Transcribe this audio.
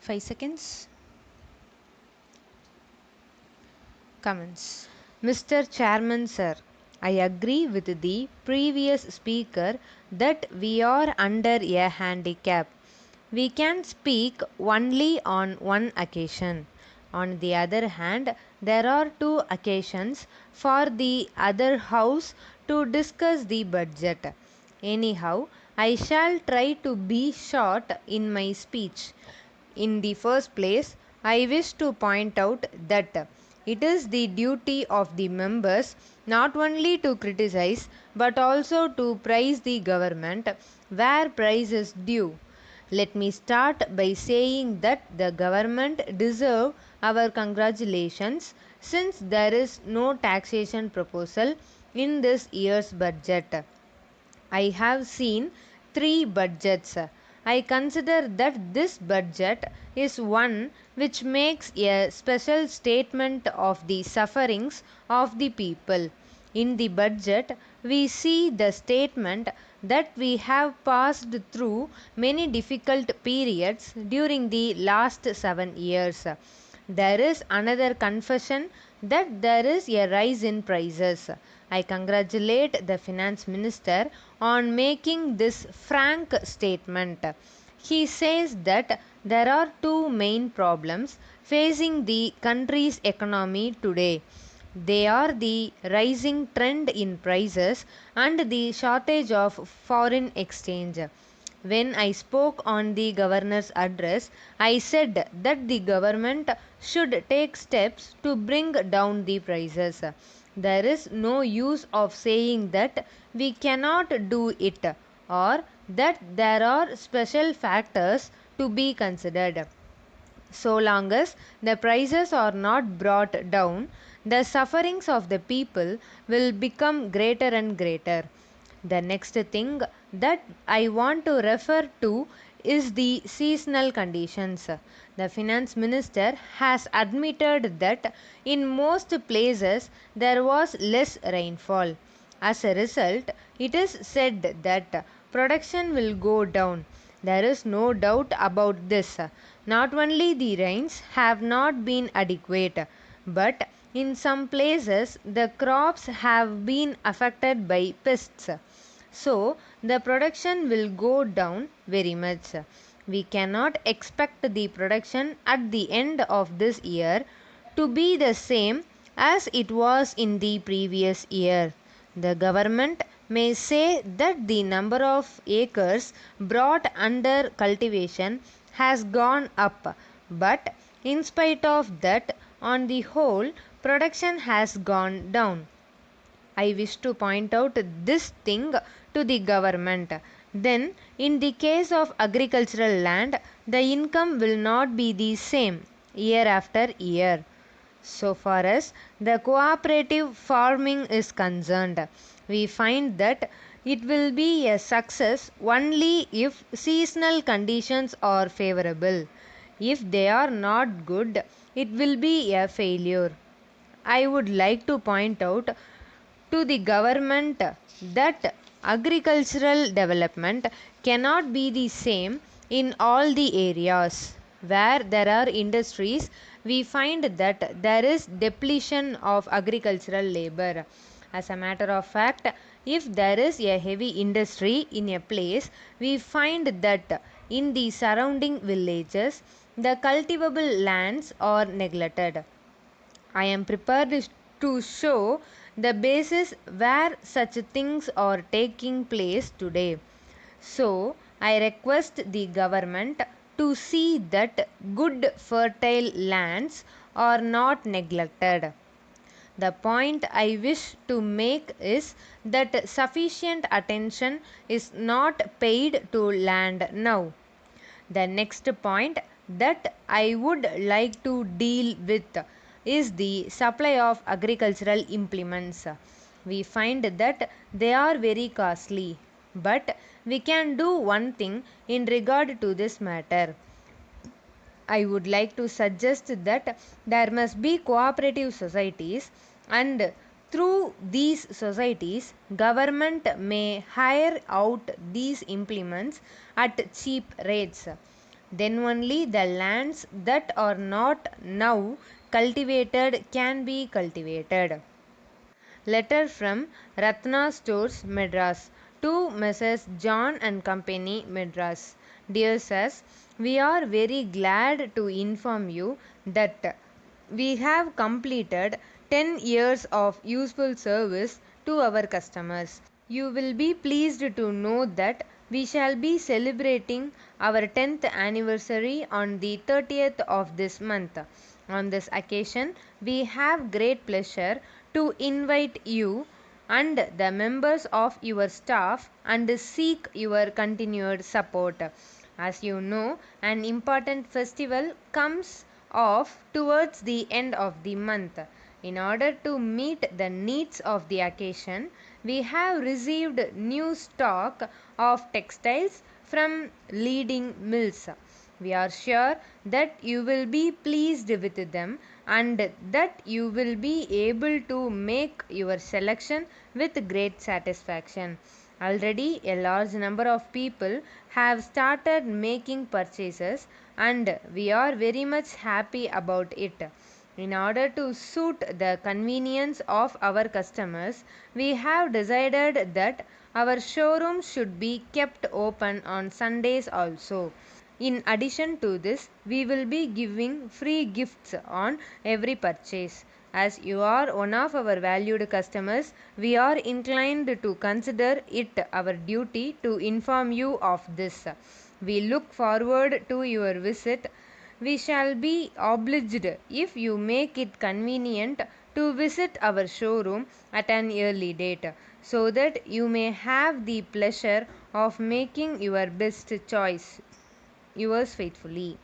5 seconds. Comments. Mr. Chairman, sir, I agree with the previous speaker that we are under a handicap. We can speak only on one occasion. On the other hand, there are two occasions for the other house to discuss the budget. Anyhow, I shall try to be short in my speech. In the first place, I wish to point out that it is the duty of the members not only to criticize but also to praise the government where praise is due. Let me start by saying that the government deserve our congratulations since there is no taxation proposal in this year's budget. I have seen three budgets. I consider that this budget is one which makes a special statement of the sufferings of the people. In the budget, we see the statement that we have passed through many difficult periods during the last 7 years. There is another confession that there is a rise in prices. I congratulate the finance minister on making this frank statement. He says that there are two main problems facing the country's economy today. They are the rising trend in prices and the shortage of foreign exchange. When I spoke on the governor's address, I said that the government should take steps to bring down the prices. There is no use of saying that we cannot do it or that there are special factors to be considered. So long as the prices are not brought down, the sufferings of the people will become greater and greater. The next thing that I want to refer to is the seasonal conditions. The finance minister has admitted that in most places there was less rainfall. As a result, it is said that production will go down. There is no doubt about this. Not only the rains have not been adequate, but in some places the crops have been affected by pests. So the production will go down very much. We cannot expect the production at the end of this year to be the same as it was in the previous year. The government may say that the number of acres brought under cultivation has gone up, but in spite of that, on the whole, production has gone down. I wish to point out this thing to the government. Then, in the case of agricultural land, the income will not be the same year after year. So far as the cooperative farming is concerned, we find that it will be a success only if seasonal conditions are favorable. If they are not good, it will be a failure. I would like to point out to the government that agricultural development cannot be the same in all the areas. Where there are industries, we find that there is depletion of agricultural labor. As a matter of fact, if there is a heavy industry in a place, we find that in the surrounding villages, the cultivable lands are neglected. I am prepared to show the basis where such things are taking place today. So, I request the government to see that good fertile lands are not neglected. The point I wish to make is that sufficient attention is not paid to land now. The next point that I would like to deal with is the supply of agricultural implements. We find that they are very costly, but we can do one thing in regard to this matter. I would like to suggest that there must be cooperative societies, and through these societies government may hire out these implements at cheap rates. Then only the lands that are not now cultivated can be cultivated. Letter from Ratna Stores, Madras, to Messrs. John and Company, Madras. Dear Sirs, we are very glad to inform you that we have completed 10 years of useful service to our customers. You will be pleased to know that we shall be celebrating our 10th anniversary on the 30th of this month. On this occasion, we have great pleasure to invite you and the members of your staff and seek your continued support. As you know, an important festival comes off towards the end of the month. In order to meet the needs of the occasion, we have received new stock of textiles from leading mills. We are sure that you will be pleased with them and that you will be able to make your selection with great satisfaction. Already, a large number of people have started making purchases, and we are very much happy about it. In order to suit the convenience of our customers, we have decided that our showroom should be kept open on Sundays also. In addition to this, we will be giving free gifts on every purchase. As you are one of our valued customers, we are inclined to consider it our duty to inform you of this. We look forward to your visit. We shall be obliged if you make it convenient to visit our showroom at an early date, so that you may have the pleasure of making your best choice. Yours faithfully.